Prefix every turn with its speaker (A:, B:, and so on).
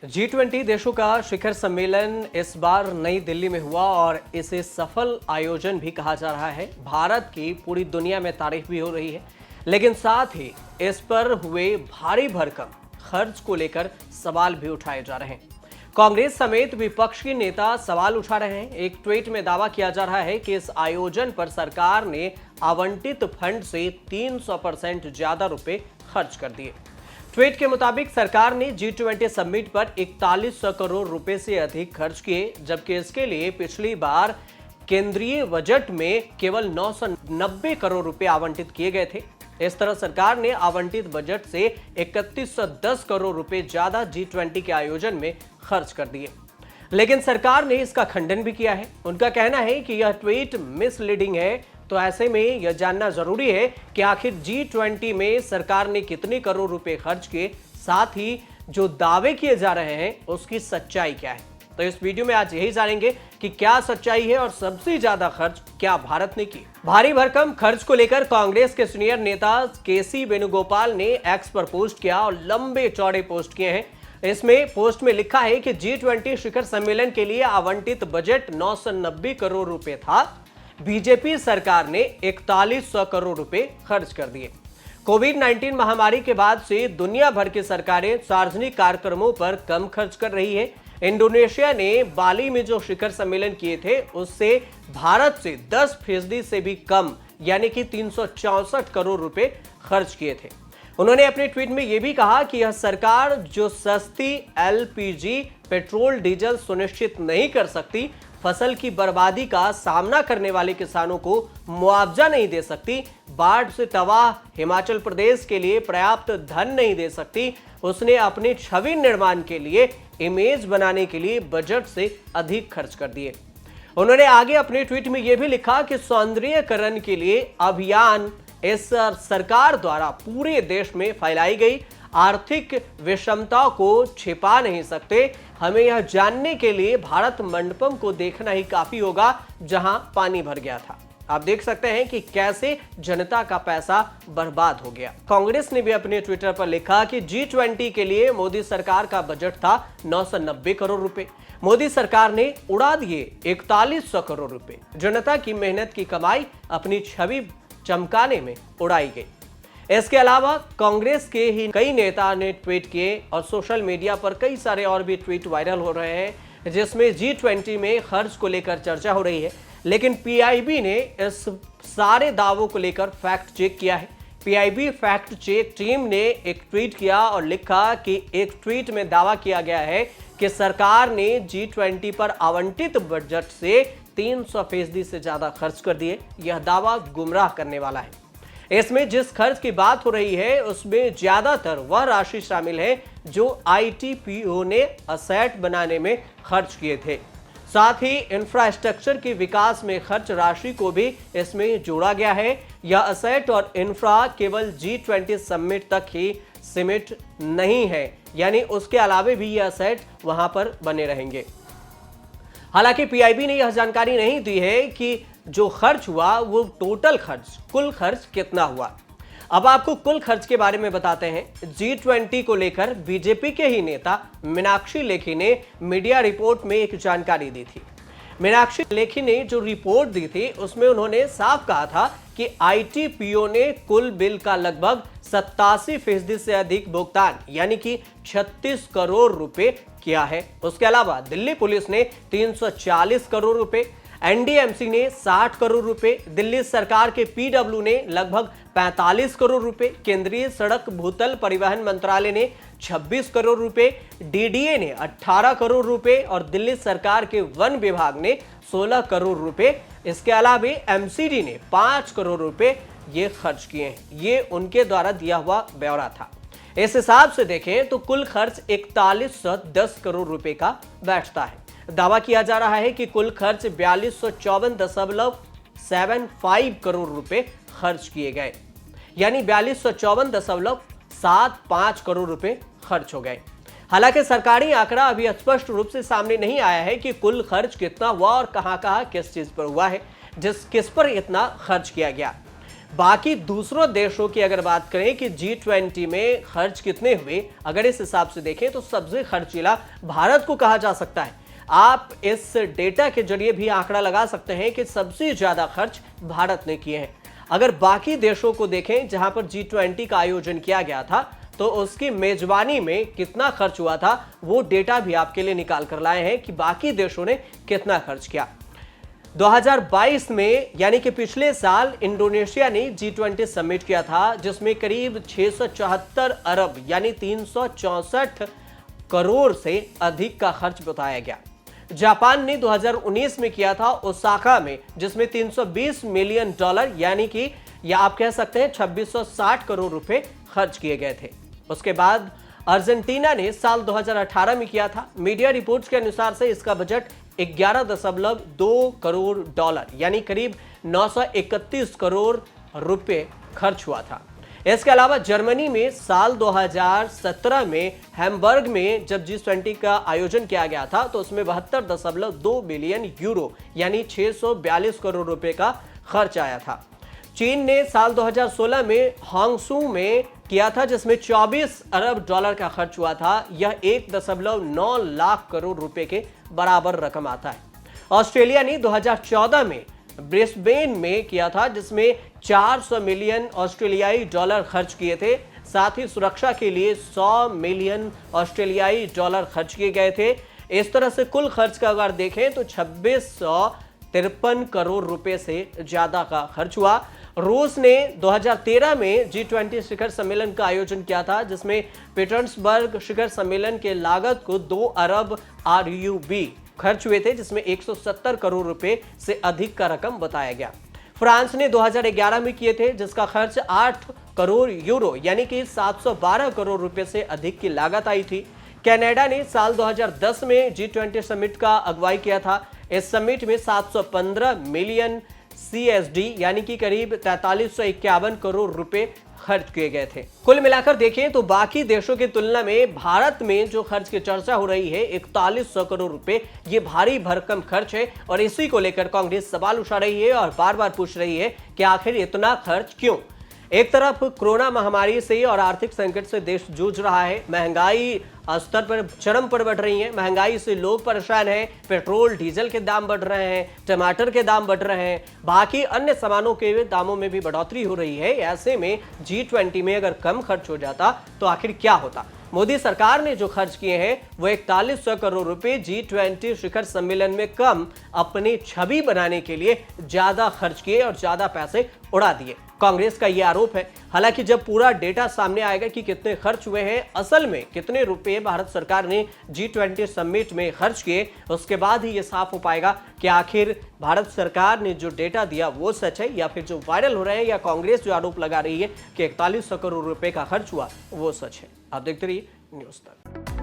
A: G20 देशों का शिखर सम्मेलन इस बार नई दिल्ली में हुआ और इसे सफल आयोजन भी कहा जा रहा है। भारत की पूरी दुनिया में तारीफ भी हो रही है, लेकिन साथ ही इस पर हुए भारी भरकम खर्च को लेकर सवाल भी उठाए जा रहे हैं। कांग्रेस समेत विपक्ष के नेता सवाल उठा रहे हैं। एक ट्वीट में दावा किया जा रहा है कि इस आयोजन पर सरकार ने आवंटित फंड से 300% ज्यादा रुपए खर्च कर दिए। ट्वीट के मुताबिक सरकार ने G20 समिट पर 4100 करोड़ रुपए से अधिक खर्च किए, जबकि इसके लिए पिछली बार केंद्रीय बजट में केवल 990 करोड़ रुपए आवंटित किए गए थे। इस तरह सरकार ने आवंटित बजट से 3110 करोड़ रुपए ज्यादा G20 के आयोजन में खर्च कर दिए, लेकिन सरकार ने इसका खंडन भी किया है। उनका कहना है कि यह ट्वीट मिसलीडिंग है। तो ऐसे में यह जानना जरूरी है कि आखिर G20 में सरकार ने कितने करोड़ रुपए खर्च किए, साथ ही जो दावे किए जा रहे हैं उसकी सच्चाई क्या है। तो इस वीडियो में आज यही जानेंगे कि क्या सच्चाई है और सबसे ज्यादा खर्च क्या भारत ने की। भारी भरकम खर्च को लेकर कांग्रेस के सीनियर नेता केसी वेणुगोपाल ने एक्स पर पोस्ट किया और लंबे चौड़े पोस्ट किए हैं। इसमें पोस्ट में लिखा है कि G20 शिखर सम्मेलन के लिए आवंटित बजट 990 करोड़ रुपए था। बीजेपी सरकार ने 4100 करोड़ रुपए खर्च कर दिए। कोविड-19 महामारी के बाद से दुनिया भर की सरकारें सार्वजनिक कार्यक्रमों पर कम खर्च कर रही है। इंडोनेशिया ने बाली में जो शिखर सम्मेलन किए थे उससे भारत से 10% से भी कम यानी कि 364 करोड़ रुपए खर्च किए थे। उन्होंने अपने ट्वीट में यह भी कहा कि यह सरकार जो सस्ती LPG पेट्रोल डीजल सुनिश्चित नहीं कर सकती, फसल की बर्बादी का सामना करने वाले किसानों को मुआवजा नहीं दे सकती, बाढ़ से तबाह हिमाचल प्रदेश के लिए पर्याप्त धन नहीं दे सकती, उसने अपनी छवि निर्माण के लिए इमेज बनाने के लिए बजट से अधिक खर्च कर दिए। उन्होंने आगे अपने ट्वीट में यह भी लिखा कि सौंदर्यीकरण के लिए अभियान इस सरकार द्वारा पूरे देश में फैलाई गई आर्थिक विषमता को छिपा नहीं सकते। हमें यह जानने के लिए भारत मंडपम को देखना ही काफी होगा जहां पानी भर गया था। आप देख सकते हैं कि कैसे जनता का पैसा बर्बाद हो गया। कांग्रेस ने भी अपने ट्विटर पर लिखा कि G20 के लिए मोदी सरकार का बजट था 990 करोड़ रुपए। मोदी सरकार ने उड़ा दिए 4100 करोड़ रुपए। जनता की मेहनत की कमाई अपनी छवि चमकाने में उड़ाई गई। इसके अलावा कांग्रेस के ही कई नेता ने ट्वीट किए और सोशल मीडिया पर कई सारे और भी ट्वीट वायरल हो रहे हैं, जिसमें G20 में खर्च को लेकर चर्चा हो रही है। लेकिन PIB ने इस सारे दावों को लेकर फैक्ट चेक किया है। PIB फैक्ट चेक टीम ने एक ट्वीट किया और लिखा कि एक ट्वीट में दावा किया गया है कि सरकार ने G20 पर आवंटित बजट से 300% से ज्यादा खर्च कर दिए। यह दावा गुमराह करने वाला है। इसमें जिस खर्च की बात हो रही है उसमें ज्यादातर वह राशि शामिल है जो ITPO ने असेट बनाने में खर्च किए थे। साथ ही इंफ्रास्ट्रक्चर के विकास में खर्च राशि को भी इसमें जोड़ा गया है। यह असेट और इंफ्रा केवल G20 समिट तक ही सीमित नहीं है, यानी उसके अलावे भी यह असेट वहां पर बने रहेंगे। हालांकि PIB ने यह जानकारी नहीं दी है कि जो खर्च हुआ वो टोटल खर्च, कुल खर्च कितना हुआ। अब आपको कुल खर्च के बारे में बताते हैं। G20 को लेकर बीजेपी के ही नेता मीनाक्षी लेखी ने मीडिया रिपोर्ट में एक जानकारी दी थी। मीनाक्षी लेखी ने जो रिपोर्ट दी थी उसमें उन्होंने साफ कहा था कि ITPO ने कुल बिल का लगभग 87% से अधिक भुगतान यानी कि 36 करोड़ रुपए किया है। उसके अलावा दिल्ली पुलिस ने 340 करोड़ रुपए, NDMC ने 60 करोड़ रुपए, दिल्ली सरकार के PW ने लगभग 45 करोड़ रुपए, केंद्रीय सड़क भूतल परिवहन मंत्रालय ने 26 करोड़ रुपए, DDA ने 18 करोड़ रुपए और दिल्ली सरकार के वन विभाग ने 16 करोड़ रुपए। इसके अलावा MCD ने 5 करोड़ रुपए ये खर्च किए हैं। ये उनके द्वारा दिया हुआ ब्यौरा था। इस हिसाब से देखें तो कुल खर्च 4110 करोड़ रुपए का बैठता है। दावा किया जा रहा है कि कुल खर्च 4254.75 करोड़ रुपए खर्च किए गए, यानी 4254.75 करोड़ रुपए खर्च हो गए। हालांकि सरकारी आंकड़ा अभी स्पष्ट रूप से सामने नहीं आया है कि कुल खर्च कितना हुआ और कहां-कहां किस चीज पर हुआ है, किस पर इतना खर्च किया गया। बाकी दूसरों देशों की अगर बात करें कि G20 में खर्च कितने हुए, अगर इस हिसाब से देखें तो सबसे खर्चीला भारत को कहा जा सकता है। आप इस डेटा के जरिए भी आंकड़ा लगा सकते हैं कि सबसे ज्यादा खर्च भारत ने किए हैं। अगर बाकी देशों को देखें जहां पर G20 का आयोजन किया गया था, तो उसकी मेजबानी में कितना खर्च हुआ था वो डेटा भी आपके लिए निकाल कर लाए हैं कि बाकी देशों ने कितना खर्च किया। 2022 में यानी कि पिछले साल इंडोनेशिया ने G20 समिट किया था, जिसमें करीब 674 अरब यानी 364 करोड़ से अधिक का खर्च बताया गया। जापान ने 2019 में किया था ओसाका में, जिसमें 320 मिलियन डॉलर यानी कि या आप कह सकते हैं 2660 करोड़ रुपए खर्च किए गए थे। उसके बाद अर्जेंटीना ने साल 2018 में किया था। मीडिया रिपोर्ट्स के अनुसार से इसका बजट 11.2 करोड़ डॉलर यानी करीब 931 करोड़ रुपए खर्च हुआ था। इसके अलावा जर्मनी में साल 2017 में हैम्बर्ग में जब G20 का आयोजन किया गया था, तो उसमें 72.2 बिलियन यूरो यानी 642 करोड़ रुपए का खर्च आया था। चीन ने साल 2016 में हांगसू में किया था, जिसमें 24 अरब डॉलर का खर्च हुआ था। यह 1.9 लाख करोड़ रुपए के बराबर रकम आता है। ऑस्ट्रेलिया ने 2014 में ब्रिस्बेन में किया था, जिसमें 400 मिलियन ऑस्ट्रेलियाई डॉलर खर्च किए थे। साथ ही सुरक्षा के लिए 100 मिलियन ऑस्ट्रेलियाई डॉलर खर्च किए गए थे। इस तरह से कुल खर्च का अगर देखें तो 2653 करोड़ रुपए से ज्यादा का खर्च हुआ। रूस ने 2013 में G20 शिखर सम्मेलन का आयोजन किया था, जिसमें पीटर्सबर्ग शिखर सम्मेलन के लागत को 2 अरब RUB खर्च हुए थे, जिसमें 170 करोड़ रुपए से अधिक का रकम बताया गया। फ्रांस ने 2011 में किए थे, जिसका खर्च 8 करोड़ यूरो यानी कि 712 करोड़ रुपए से अधिक की लागत आई थी। कनाडा ने साल 2010 में G20 समिट का अगुवाई किया था। इस समिट में 715 मिलियन CSD यानी कि करीब 4351 करोड़ रुपए खर्च किए गए थे। कुल मिलाकर देखें तो बाकी देशों की तुलना में भारत में जो खर्च की चर्चा हो रही है 4100 करोड़ रुपए, ये भारी भरकम खर्च है और इसी को लेकर कांग्रेस सवाल उठा रही है और बार बार पूछ रही है कि आखिर इतना खर्च क्यों। एक तरफ कोरोना महामारी से और आर्थिक संकट से देश जूझ रहा है, महंगाई स्तर पर चरम पर बढ़ रही है, महंगाई से लोग परेशान हैं, पेट्रोल डीजल के दाम बढ़ रहे हैं, टमाटर के दाम बढ़ रहे हैं, बाकी अन्य सामानों के दामों में भी बढ़ोतरी हो रही है। ऐसे में G20 में अगर कम खर्च हो जाता तो आखिर क्या होता। मोदी सरकार ने जो खर्च किए हैं वो 4100 करोड़ रुपए G20 शिखर सम्मेलन में कम अपनी छवि बनाने के लिए ज्यादा खर्च किए और ज्यादा पैसे उड़ा दिए। कांग्रेस का यह आरोप है। हालांकि जब पूरा डेटा सामने आएगा कि कितने खर्च हुए हैं, असल में कितने रुपए भारत सरकार ने G20 समिट में खर्च किए, उसके बाद ही ये साफ हो पाएगा कि आखिर भारत सरकार ने जो डेटा दिया वो सच है या फिर जो वायरल हो रहे हैं या कांग्रेस जो आरोप लगा रही है कि 4100 करोड़ रुपए का खर्च हुआ वो सच है। आप देखते रहिए न्यूज़ तक।